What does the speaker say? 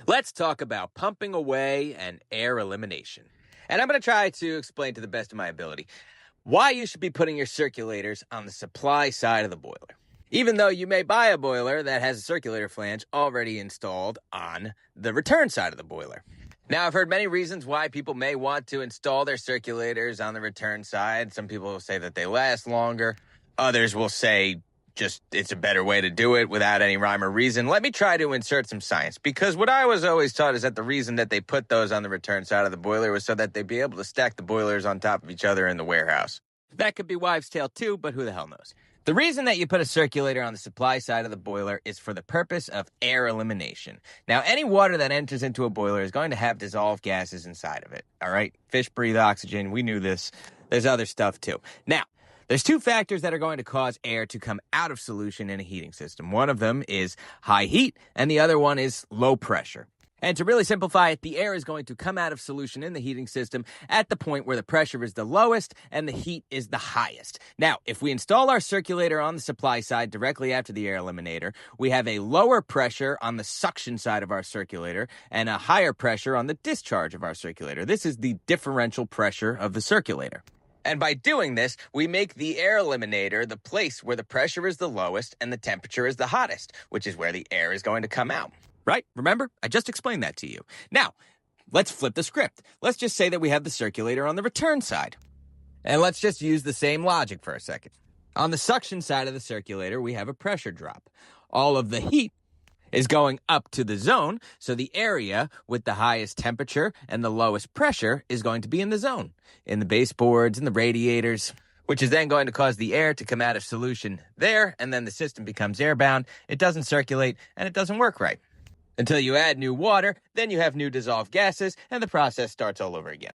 Let's talk about pumping away and air elimination. And I'm going to try to explain to the best of my ability why you should be putting your circulators on the supply side of the boiler. Even though you may buy a boiler that has a circulator flange already installed on the return side of the boiler. Now, I've heard many reasons why people may want to install their circulators on the return side. Some people will say that they last longer. Others will say just it's a better way to do it without any rhyme or reason. Let me try to insert some science, because what I was always taught is that the reason that they put those on the return side of the boiler was so that they'd be able to stack the boilers on top of each other in the warehouse. That could be wives' tale too, but who the hell knows? The reason that you put a circulator on the supply side of the boiler is for the purpose of air elimination. Now, any water that enters into a boiler is going to have dissolved gases inside of it, all right? Fish breathe oxygen. We knew this. There's other stuff too. Now, there's two factors that are going to cause air to come out of solution in a heating system. One of them is high heat, and the other one is low pressure. And to really simplify it, the air is going to come out of solution in the heating system at the point where the pressure is the lowest and the heat is the highest. Now, if we install our circulator on the supply side directly after the air eliminator, we have a lower pressure on the suction side of our circulator and a higher pressure on the discharge of our circulator. This is the differential pressure of the circulator. And by doing this, we make the air eliminator the place where the pressure is the lowest and the temperature is the hottest, which is where the air is going to come out. Right? Remember? I just explained that to you. Now, let's flip the script. Let's just say that we have the circulator on the return side. And let's just use the same logic for a second. On the suction side of the circulator, we have a pressure drop. All of the heat is going up to the zone, so the area with the highest temperature and the lowest pressure is going to be in the zone, in the baseboards and the radiators, which is then going to cause the air to come out of solution there, and then the system becomes airbound, it doesn't circulate, and it doesn't work right. Until you add new water, then you have new dissolved gases, and the process starts all over again.